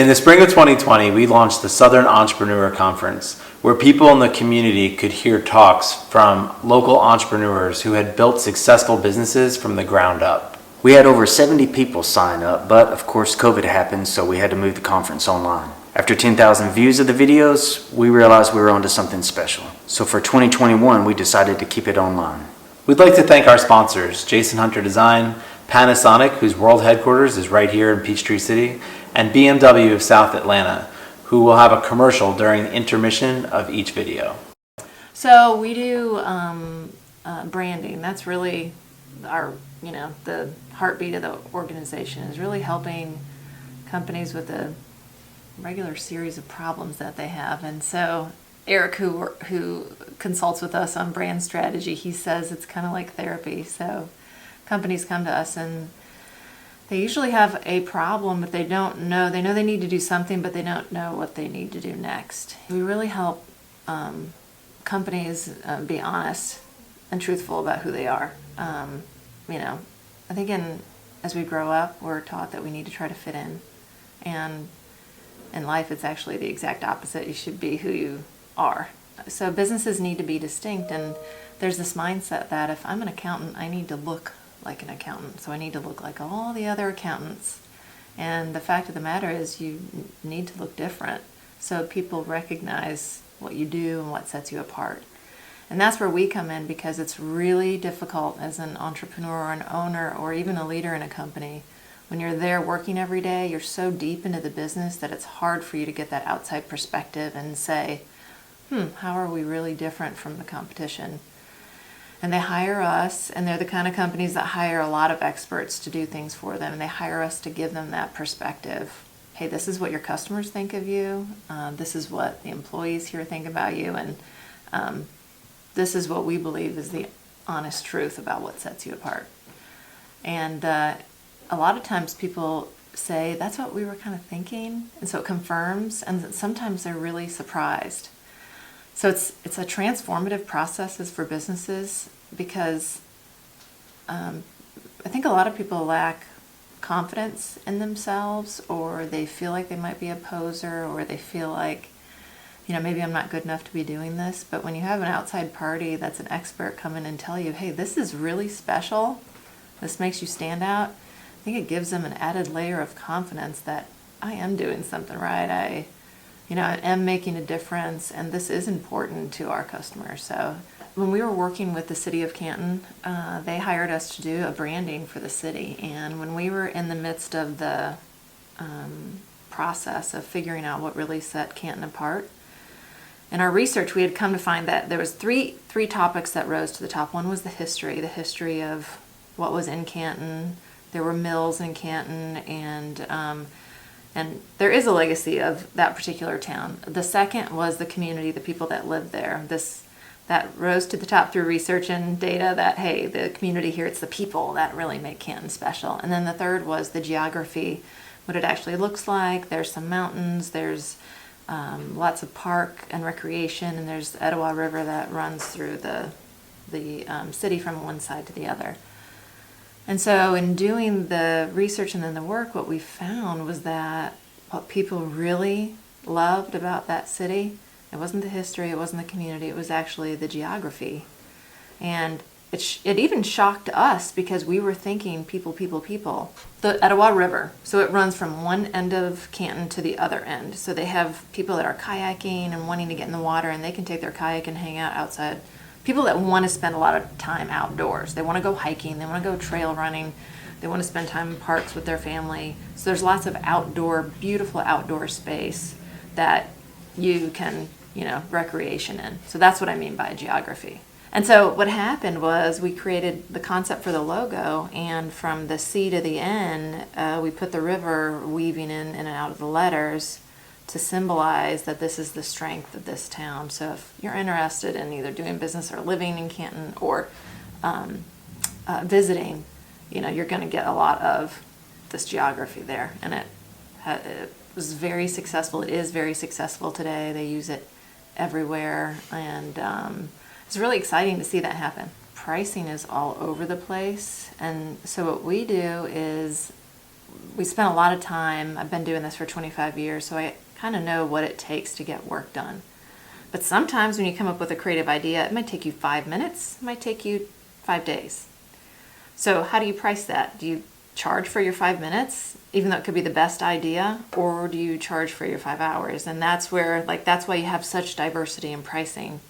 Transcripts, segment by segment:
In the spring of 2020, we launched the Southern Entrepreneur Conference, where people in the community could hear talks from local entrepreneurs who had built successful businesses from the ground up. We had over 70 people sign up, but of course COVID happened, so we had to move the conference online. After 10,000 views of the videos, we realized we were onto something special. So for 2021, we decided to keep it online. We'd like to thank our sponsors, Jason Hunter Design, Panasonic, whose world headquarters is right here in Peachtree City, and BMW of South Atlanta, who will have a commercial during the intermission of each video. So we do branding. That's really our, the heartbeat of the organization, is really helping companies with a regular series of problems that they have. And so Eric, who consults with us on brand strategy, he says it's kind of like therapy. So companies come to us and they usually have a problem, but they don't know. They know they need to do something, but they don't know what they need to do next. We really help companies be honest and truthful about who they are. I think as we grow up, we're taught that we need to try to fit in. And in life, it's actually the exact opposite. You should be who you are. So businesses need to be distinct, and there's this mindset that if I'm an accountant, I need to look like an accountant. So I need to look like all the other accountants. And the fact of the matter is you need to look different so people recognize what you do and what sets you apart. And that's where we come in, because it's really difficult as an entrepreneur or an owner or even a leader in a company. When you're there working every day, you're so deep into the business that it's hard for you to get that outside perspective and say, how are we really different from the competition? And they hire us, and they're the kind of companies that hire a lot of experts to do things for them, and they hire us to give them that perspective. Hey, this is what your customers think of you. This is what the employees here think about you, and this is what we believe is the honest truth about what sets you apart. And a lot of times people say, that's what we were kind of thinking, and so it confirms, and sometimes they're really surprised. So it's a transformative process for businesses, because I think a lot of people lack confidence in themselves, or they feel like they might be a poser, or they feel like, maybe I'm not good enough to be doing this. But when you have an outside party that's an expert come in and tell you, hey, this is really special, this makes you stand out, I think it gives them an added layer of confidence that I am doing something right. I am making a difference, and this is important to our customers. So when we were working with the City of Canton, they hired us to do a branding for the city. And when we were in the midst of the process of figuring out what really set Canton apart, in our research, we had come to find that there was three topics that rose to the top. One was the history of what was in Canton. There were mills in Canton, and there is a legacy of that particular town. The second was the community, the people that lived there. That rose to the top through research and data that, hey, the community here, it's the people that really make Canton special. And then the third was the geography, what it actually looks like. There's some mountains, there's lots of park and recreation, and there's the Etowah River that runs through the city from one side to the other. And so in doing the research and then the work, what we found was that what people really loved about that city, it wasn't the history, it wasn't the community, it was actually the geography. And it even shocked us, because we were thinking people. The Etowah River, so it runs from one end of Canton to the other end. So they have people that are kayaking and wanting to get in the water, and they can take their kayak and hang out outside. People that want to spend a lot of time outdoors. They want to go hiking, they want to go trail running, they want to spend time in parks with their family. So there's lots of beautiful outdoor space that you can, recreation in. So that's what I mean by geography. And so what happened was we created the concept for the logo, and from the C to the N, we put the river weaving in and out of the letters to symbolize that this is the strength of this town. So if you're interested in either doing business or living in Canton or visiting, you're going to get a lot of this geography there. And it was very successful. It is very successful today. They use it everywhere, and it's really exciting to see that happen. Pricing is all over the place, and so what we do is we spent a lot of time. I've been doing this for 25 years, so I kind of know what it takes to get work done. But sometimes when you come up with a creative idea, it might take you 5 minutes, it might take you 5 days. So how do you price that? Do you charge for your 5 minutes, even though it could be the best idea, or do you charge for your 5 hours? And that's where, that's why you have such diversity in pricing.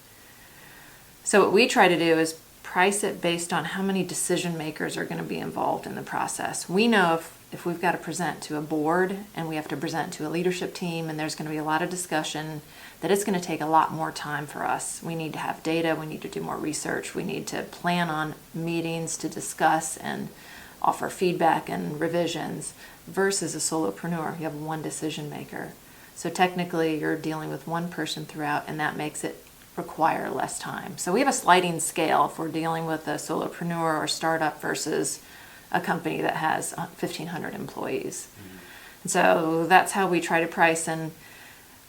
So what we try to do is price it based on how many decision makers are going to be involved in the process. We know if we've got to present to a board and we have to present to a leadership team and there's going to be a lot of discussion, that it's going to take a lot more time for us. We need to have data, we need to do more research, we need to plan on meetings to discuss and offer feedback and revisions, versus a solopreneur. You have one decision maker. So technically you're dealing with one person throughout, and that makes it require less time. So we have a sliding scale if we're dealing with a solopreneur or startup versus a company that has 1,500 employees. And so that's how we try to price, and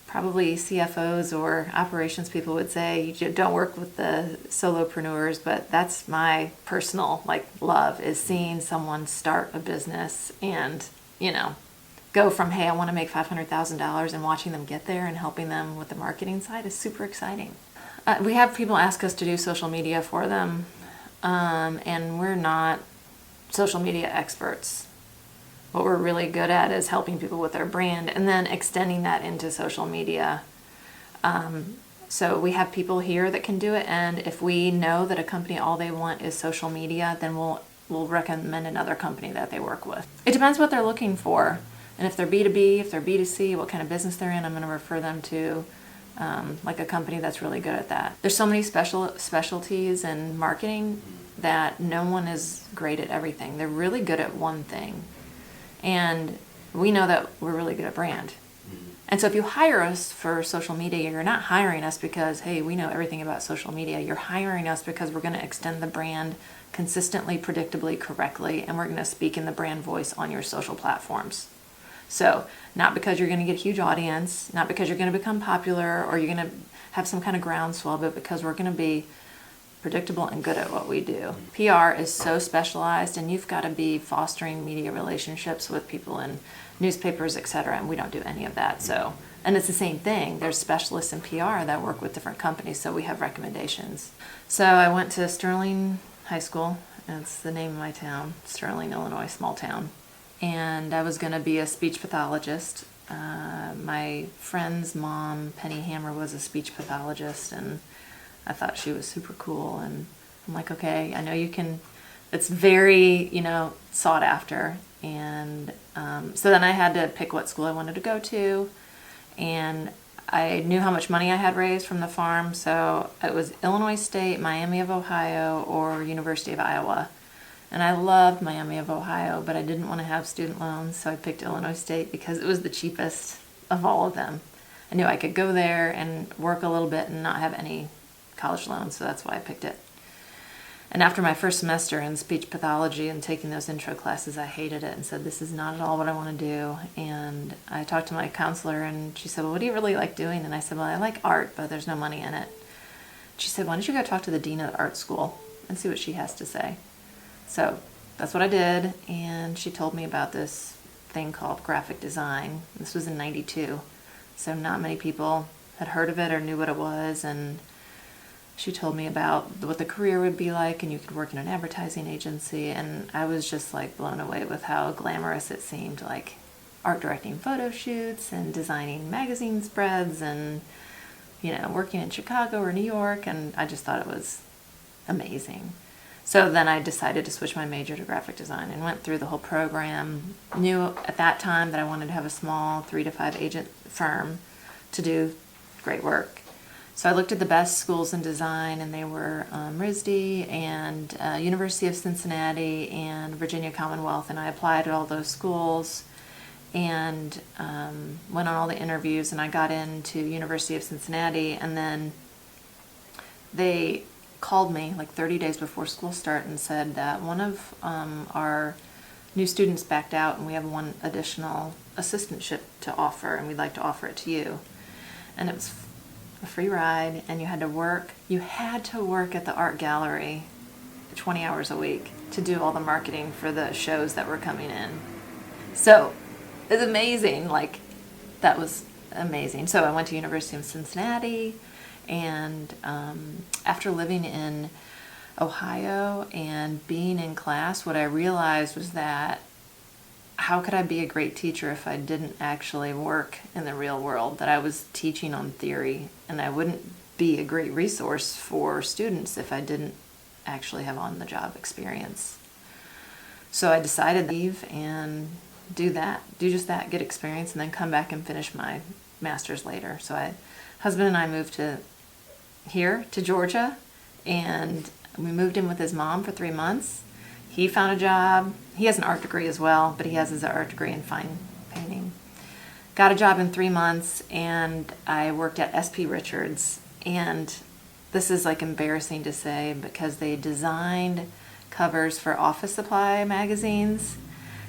probably CFOs or operations people would say you don't work with the solopreneurs, but that's my personal love, is seeing someone start a business and go from, hey, I want to make $500,000, and watching them get there and helping them with the marketing side is super exciting. We have people ask us to do social media for them, and we're not social media experts. What we're really good at is helping people with their brand and then extending that into social media. So we have people here that can do it, and if we know that a company, all they want is social media, then we'll recommend another company that they work with. It depends what they're looking for. And if they're B2B, if they're B2C, what kind of business they're in, I'm going to refer them to a company that's really good at that. There's so many specialties in marketing that no one is great at everything. They're really good at one thing. And we know that we're really good at brand. And so if you hire us for social media, you're not hiring us because, hey, we know everything about social media. You're hiring us because we're going to extend the brand consistently, predictably, correctly, and we're going to speak in the brand voice on your social platforms. So not because you're going to get a huge audience, not because you're going to become popular or you're going to have some kind of groundswell, but because we're going to be predictable and good at what we do. PR is so specialized, and you've got to be fostering media relationships with people in newspapers, etc., and we don't do any of that. So, and it's the same thing. There's specialists in PR that work with different companies, so we have recommendations. So I went to Sterling High School, and it's the name of my town, Sterling, Illinois, small town. And I was going to be a speech pathologist. My friend's mom, Penny Hammer, was a speech pathologist, and I thought she was super cool. And I'm like, okay, I know you can. It's very, sought after. And so then I had to pick what school I wanted to go to. And I knew how much money I had raised from the farm. So it was Illinois State, Miami of Ohio, or University of Iowa. And I loved Miami of Ohio, but I didn't want to have student loans, so I picked Illinois State because it was the cheapest of all of them. I knew I could go there and work a little bit and not have any college loans, so that's why I picked it. And after my first semester in speech pathology and taking those intro classes, I hated it and said, this is not at all what I want to do. And I talked to my counselor, and she said, well, what do you really like doing? And I said, well, I like art, but there's no money in it. She said, why don't you go talk to the dean of the art school and see what she has to say? So that's what I did, and she told me about this thing called graphic design. This was in '92, so not many people had heard of it or knew what it was, and she told me about what the career would be like, and you could work in an advertising agency, and I was just blown away with how glamorous it seemed, like art directing photo shoots and designing magazine spreads and, working in Chicago or New York, and I just thought it was amazing. So then I decided to switch my major to graphic design and went through the whole program. Knew at that time that I wanted to have a small 3 to 5 agent firm to do great work. So I looked at the best schools in design, and they were RISD and University of Cincinnati and Virginia Commonwealth, and I applied at all those schools and went on all the interviews, and I got into University of Cincinnati, and then they called me 30 days before school start and said that one of our new students backed out, and we have one additional assistantship to offer, and we'd like to offer it to you. And it was a free ride, and you had to work at the art gallery 20 hours a week to do all the marketing for the shows that were coming in. So it was amazing. Like, that was amazing. So I went to University of Cincinnati, and after living in Ohio and being in class, what I realized was that how could I be a great teacher if I didn't actually work in the real world? That I was teaching on theory, and I wouldn't be a great resource for students if I didn't actually have on-the-job experience. So I decided to leave and do just that, get experience, and then come back and finish my master's later. So husband and I moved to Georgia, and we moved in with his mom for 3 months. He found a job. He has an art degree as well, but he has his art degree in fine painting. Got a job in 3 months, and I worked at SP Richards. And this is like embarrassing to say, because they designed covers for office supply magazines.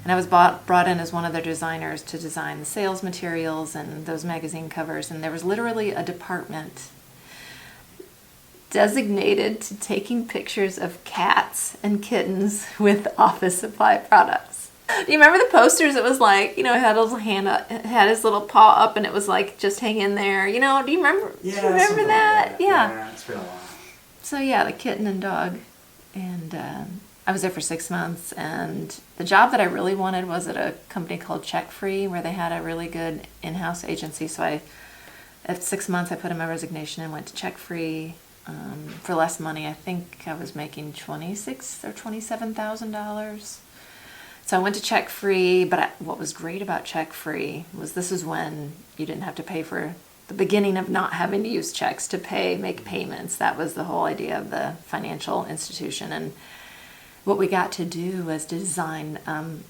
And I was brought in as one of their designers to design the sales materials and those magazine covers. And there was literally a department designated to taking pictures of cats and kittens with office supply products. Do you remember the posters? It was like, it had his hand up, it had his little paw up, and it was like, just hang in there. Do you remember? Yeah, do you remember that? Yeah, it's been a while. So yeah, the kitten and dog, and I was there for 6 months. And the job that I really wanted was at a company called Check Free, where they had a really good in-house agency. So at 6 months, I put in my resignation and went to Check Free. For less money. I think I was making $26,000 or $27,000. So I went to Check Free, but what was great about Check Free was this is when you didn't have to pay for the beginning of not having to use checks to make payments. That was the whole idea of the financial institution. And what we got to do was design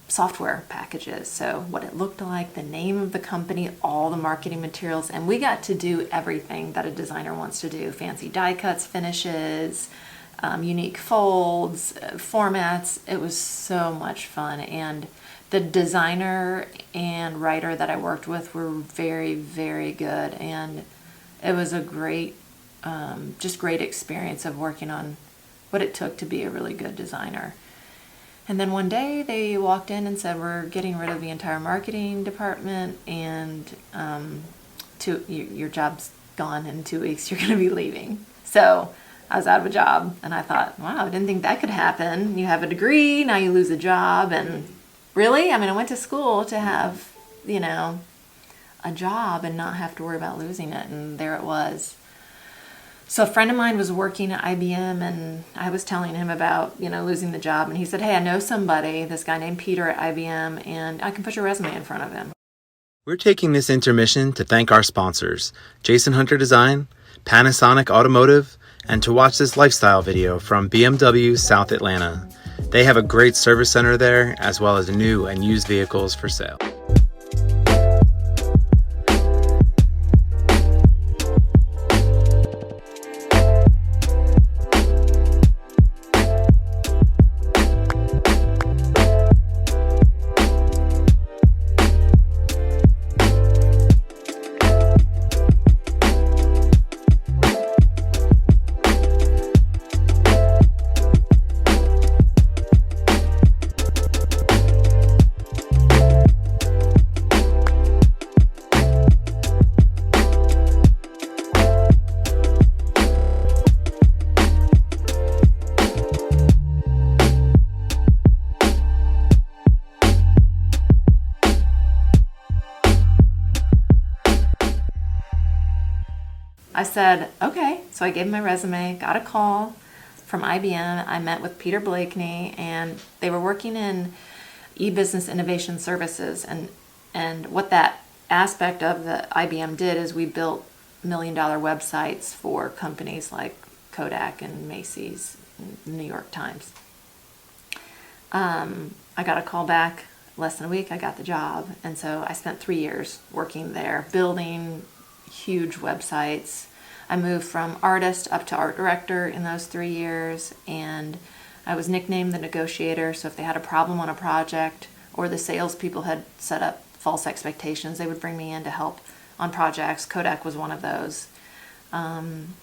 software packages. So what it looked like, the name of the company, all the marketing materials, and we got to do everything that a designer wants to do. Fancy die cuts, finishes, unique folds, formats. It was so much fun. And the designer and writer that I worked with were very, very good. And it was a great experience of working on what it took to be a really good designer. And then one day they walked in and said, we're getting rid of the entire marketing department, and your job's gone. In 2 weeks you're going to be leaving. So I was out of a job, and I thought, wow, I didn't think that could happen. You have a degree, now you lose a job. And really, I went to school to have a job and not have to worry about losing it, and there it was. So a friend of mine was working at IBM, and I was telling him about, losing the job. And he said, hey, I know somebody, this guy named Peter at IBM, and I can put your resume in front of him. We're taking this intermission to thank our sponsors, Jason Hunter Design, Panasonic Automotive, and to watch this lifestyle video from BMW South Atlanta. They have a great service center there, as well as new and used vehicles for sale. I said, okay. So I gave him my resume, got a call from IBM. I met with Peter Blakeney, and they were working in e-business innovation services. And what that aspect of the IBM did is we built $1 million websites for companies like Kodak and Macy's and the New York Times. I got a call back less than a week. I got the job. And so I spent 3 years working there, building huge websites. I moved from artist up to art director in those 3 years, and I was nicknamed the negotiator. So if they had a problem on a project, or the salespeople had set up false expectations, they would bring me in to help on projects. Kodak was one of those. And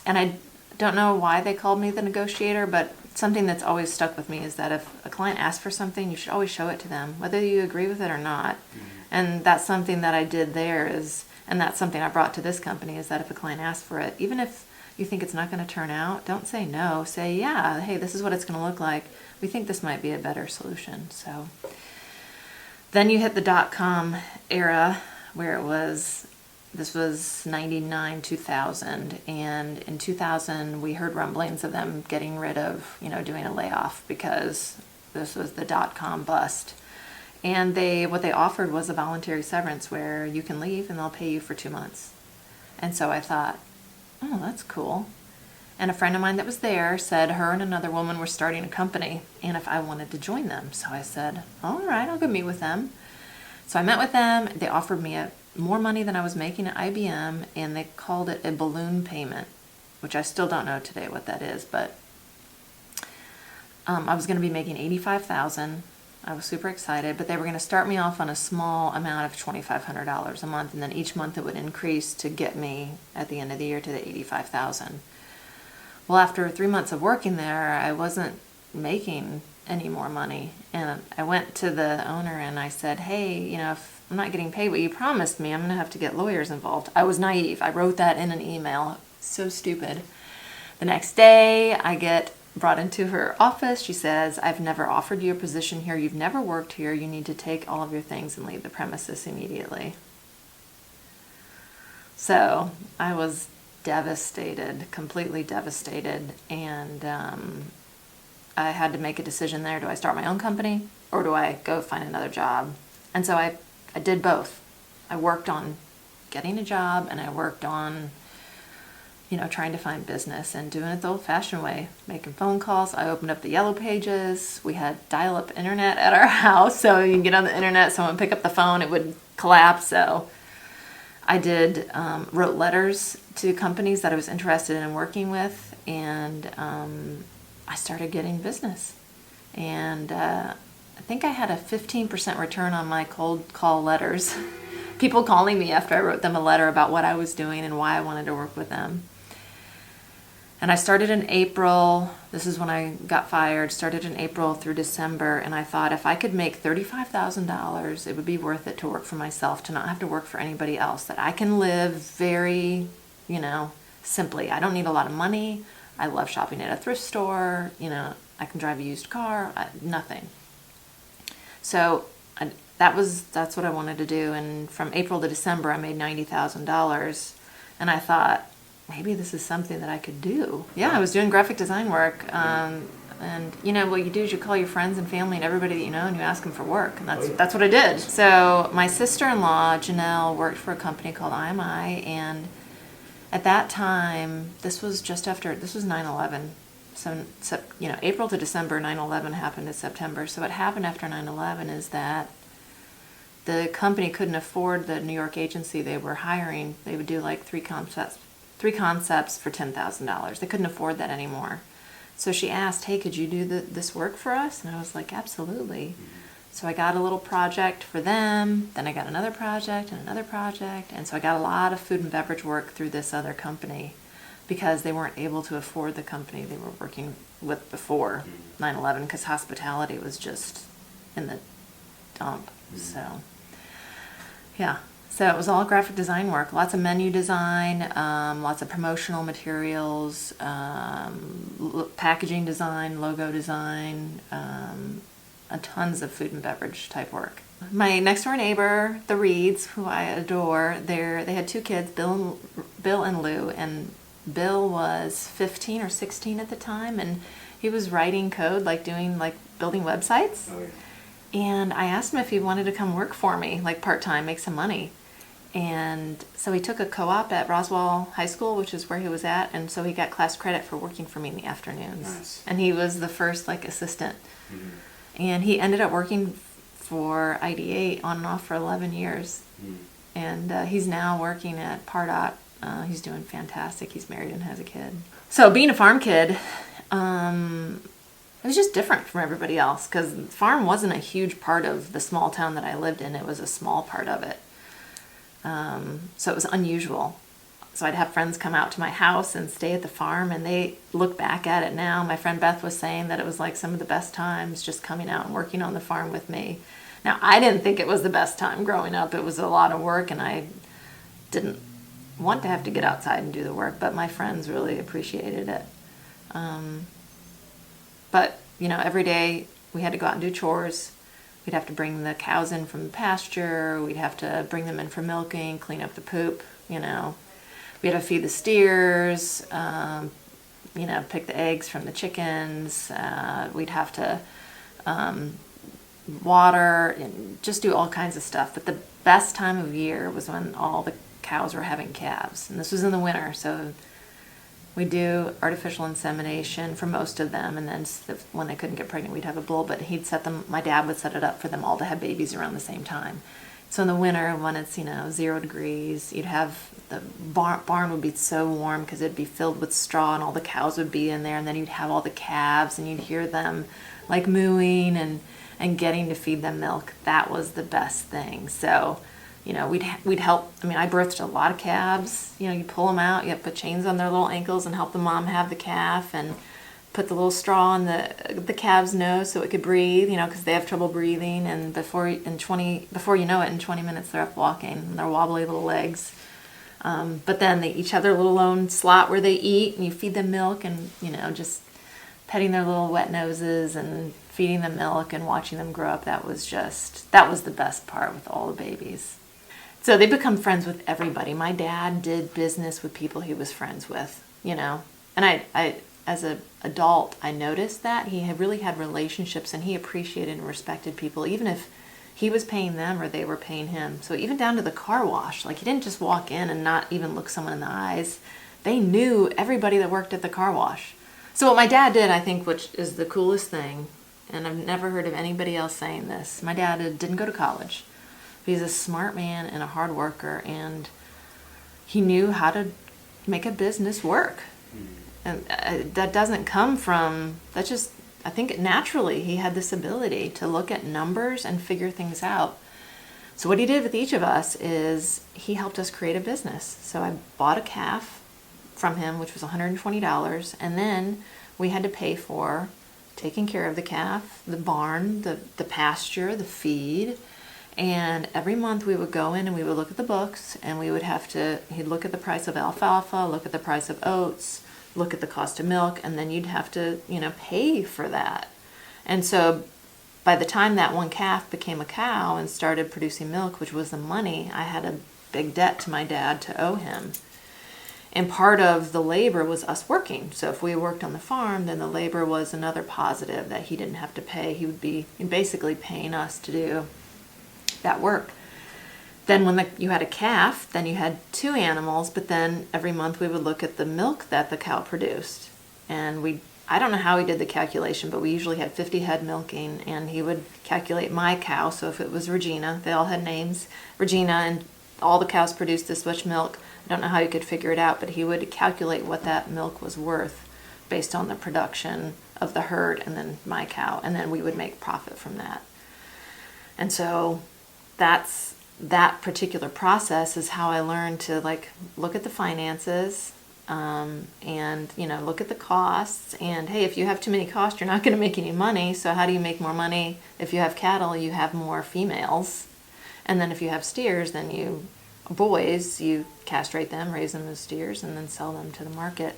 I don't know why they called me the negotiator, but something that's always stuck with me is that if a client asks for something, you should always show it to them, whether you agree with it or not. And that's something that I did there and that's something I brought to this company, is that if a client asks for it, even if you think it's not going to turn out, don't say no. Say, yeah, hey, this is what it's going to look like. We think this might be a better solution. So then you hit the .com era, where this was 99, 2000. And in 2000, we heard rumblings of them getting rid of, doing a layoff, because this was the .com bust. And what they offered was a voluntary severance where you can leave and they'll pay you for 2 months. And so I thought, oh, that's cool. And a friend of mine that was there said her and another woman were starting a company, and if I wanted to join them. So I said, all right, I'll go meet with them. So I met with them. They offered me more money than I was making at IBM, and they called it a balloon payment, which I still don't know today what that is, but I was going to be making $85,000. I was super excited, but they were going to start me off on a small amount of $2,500 a month, and then each month it would increase to get me at the end of the year to the $85,000. Well, after 3 months of working there, I wasn't making any more money, and I went to the owner and I said, hey, if I'm not getting paid what you promised me, I'm going to have to get lawyers involved. I was naive. I wrote that in an email. So stupid. The next day, I get brought into her office. She says, I've never offered you a position here. You've never worked here. You need to take all of your things and leave the premises immediately. So I was devastated, completely devastated. And I had to make a decision there. Do I start my own company or do I go find another job? And so I did both. I worked on getting a job and I worked on trying to find business and doing it the old-fashioned way, making phone calls. I opened up the yellow pages. We had dial-up internet at our house, so you can get on the internet. Someone would pick up the phone, it would collapse. So I wrote letters to companies that I was interested in working with, and I started getting business. And I think I had a 15% return on my cold call letters. People calling me after I wrote them a letter about what I was doing and why I wanted to work with them. And I started in April. This is when I got fired. Started in April through December. And I thought if I could make $35,000, it would be worth it to work for myself, to not have to work for anybody else. That I can live very, simply. I don't need a lot of money. I love shopping at a thrift store. I can drive a used car. Nothing. So that's what I wanted to do. And from April to December, I made $90,000. And I thought, maybe this is something that I could do. Yeah, I was doing graphic design work. And what you do is you call your friends and family and everybody that you know, and you ask them for work. And that's what I did. So my sister-in-law, Janelle, worked for a company called IMI. And at that time, this was 9/11. So, April to December, 9/11 happened in September. So what happened after 9/11 is that the company couldn't afford the New York agency they were hiring. They would do like three concepts for $10,000. They couldn't afford that anymore. So she asked, hey, could you do this work for us? And I was like, absolutely. So I got a little project for them. Then I got another project and another project. And so I got a lot of food and beverage work through this other company because they weren't able to afford the company they were working with before 9/11, because hospitality was just in the dump. So, yeah. So it was all graphic design work, lots of menu design, lots of promotional materials, packaging design, logo design, tons of food and beverage type work. My next door neighbor, the Reeds, who I adore, they had 2 kids, Bill and Lou, and Bill was 15 or 16 at the time, and he was writing code, building websites. Oh, yeah. And I asked him if he wanted to come work for me, part-time, make some money. And so he took a co-op at Roswell High School, which is where he was at, and so he got class credit for working for me in the afternoons. Nice. And he was the first assistant. Mm-hmm. And he ended up working for ID8 on and off for 11 years. Mm-hmm. And he's now working at Pardot. He's doing fantastic. He's married and has a kid. So being a farm kid, it was just different from everybody else, because farm wasn't a huge part of the small town that I lived in. It was a small part of it. So it was unusual. So I'd have friends come out to my house and stay at the farm, and they look back at it now. My friend Beth was saying that it was like some of the best times just coming out and working on the farm with me. Now, I didn't think it was the best time growing up. It was a lot of work, and I didn't want to have to get outside and do the work, but my friends really appreciated it. But, every day we had to go out and do chores. We'd have to bring the cows in from the pasture. We'd have to bring them in for milking, clean up the poop, We had to feed the steers, pick the eggs from the chickens. We'd have to water and just do all kinds of stuff. But the best time of year was when all the cows were having calves. And this was in the winter, so we do artificial insemination for most of them, and then when they couldn't get pregnant, we'd have a bull, but my dad would set it up for them all to have babies around the same time. So in the winter, when it's, 0 degrees, you'd have the barn would be so warm because it'd be filled with straw and all the cows would be in there, and then you'd have all the calves and you'd hear them like mooing and getting to feed them milk. That was the best thing. So, we'd help. I birthed a lot of calves. You pull them out, you have to put chains on their little ankles and help the mom have the calf, and put the little straw on the calf's nose so it could breathe, because they have trouble breathing. And before you know it, in 20 minutes they're up walking, and they're wobbly little legs. But then they each have their little own slot where they eat, and you feed them milk, and just petting their little wet noses and feeding them milk and watching them grow up. That was the best part with all the babies. So they become friends with everybody. My dad did business with people he was friends with, and I as an adult, I noticed that he had really had relationships, and he appreciated and respected people, even if he was paying them or they were paying him. So even down to the car wash, like he didn't just walk in and not even look someone in the eyes. They knew everybody that worked at the car wash. So what my dad did, I think, which is the coolest thing, and I've never heard of anybody else saying this, my dad didn't go to college. He's a smart man and a hard worker, and he knew how to make a business work. And that doesn't come from, that's just, I think naturally he had this ability to look at numbers and figure things out. So what he did with each of us is he helped us create a business. So I bought a calf from him, which was $120, and then we had to pay for taking care of the calf, the barn, the pasture, the feed. And every month we would go in and we would look at the books, and he'd look at the price of alfalfa, look at the price of oats, look at the cost of milk, and then you'd have to, pay for that. And so by the time that one calf became a cow and started producing milk, which was the money, I had a big debt to my dad to owe him. And part of the labor was us working. So if we worked on the farm, then the labor was another positive that he didn't have to pay. He would be basically paying us to do that work. Then when you had a calf, then you had 2 animals, but then every month we would look at the milk that the cow produced. And I don't know how he did the calculation, but we usually had 50 head milking, and he would calculate my cow. So if it was Regina, they all had names, Regina, and all the cows produced this much milk. I don't know how he could figure it out, but he would calculate what that milk was worth based on the production of the herd and then my cow, and then we would make profit from that. And so that particular process is how I learned to look at the finances, and look at the costs. And hey, if you have too many costs, you're not going to make any money. So how do you make more money? If you have cattle, you have more females, and then if you have steers, then you castrate them, raise them as steers, and then sell them to the market.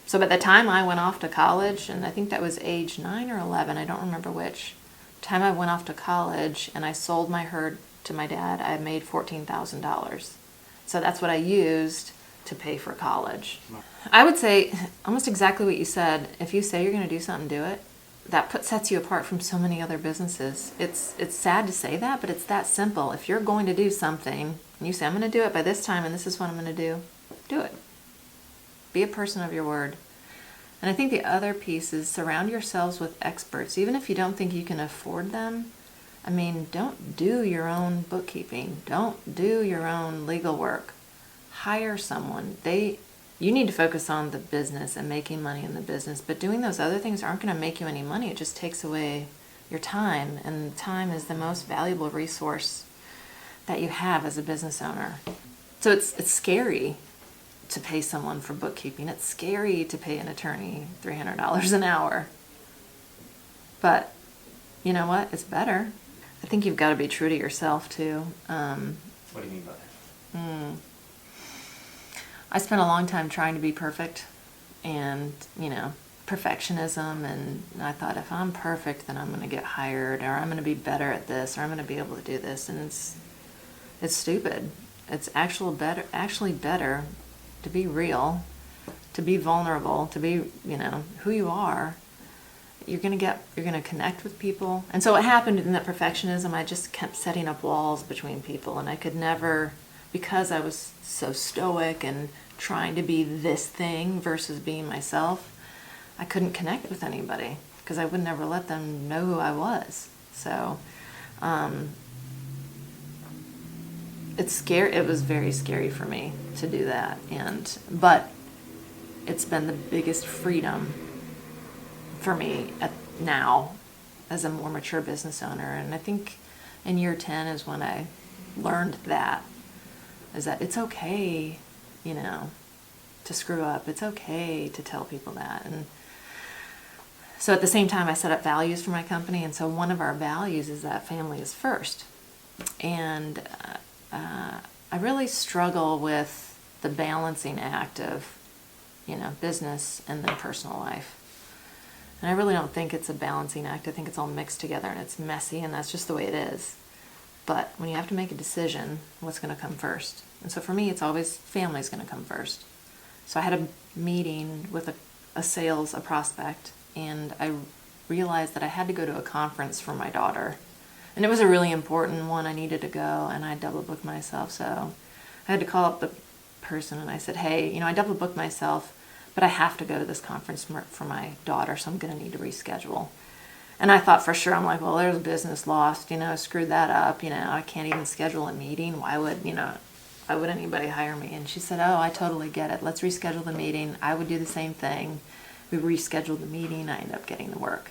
So by the time I went off to college, and I think that was age 9 or 11, I don't remember which time I went off to college, and I sold my herd to my dad, I made $14,000. So that's what I used to pay for college. I would say almost exactly what you said. If you say you're going to do something, do it. That sets you apart from so many other businesses. It's sad to say that, but it's that simple. If you're going to do something, and you say, I'm going to do it by this time, and this is what I'm going to do it. Be a person of your word. And I think the other piece is surround yourselves with experts. Even if you don't think you can afford them, don't do your own bookkeeping. Don't do your own legal work. Hire someone. You need to focus on the business and making money in the business, but doing those other things aren't going to make you any money. It just takes away your time, and time is the most valuable resource that you have as a business owner. So it's scary to pay someone for bookkeeping. It's scary to pay an attorney $300 an hour. But you know what? It's better. I think you've got to be true to yourself too. What do you mean by that? I spent a long time trying to be perfect, and perfectionism, and I thought if I'm perfect then I'm going to get hired, or I'm going to be better at this, or I'm going to be able to do this, and it's stupid. It's actually better to be real, to be vulnerable, to be who you are. You're going to connect with people. And so what happened in that perfectionism, I just kept setting up walls between people, and I could never, because I was so stoic and trying to be this thing versus being myself, I couldn't connect with anybody because I would never let them know who I was. So it's scary. It was very scary for me to do that, but it's been the biggest freedom for me now as a more mature business owner. And I think in year 10 is when I learned that it's okay, to screw up. It's okay to tell people that. And so at the same time, I set up values for my company. And so one of our values is that family is first. And I really struggle with the balancing act of, business and then personal life. And I really don't think it's a balancing act. I think it's all mixed together and it's messy, and that's just the way it is. But when you have to make a decision, what's going to come first? And so for me, it's always family's going to come first. So I had a meeting with a prospect, and I realized that I had to go to a conference for my daughter. And it was a really important one. I needed to go, and I double booked myself. So I had to call up the person, and I said, hey, I double booked myself, but I have to go to this conference for my daughter, so I'm going to need to reschedule. And I thought for sure, I'm like, well, there's business lost, screwed that up, I can't even schedule a meeting. Why would anybody hire me? And she said, oh, I totally get it. Let's reschedule the meeting. I would do the same thing. We rescheduled the meeting. I ended up getting the work.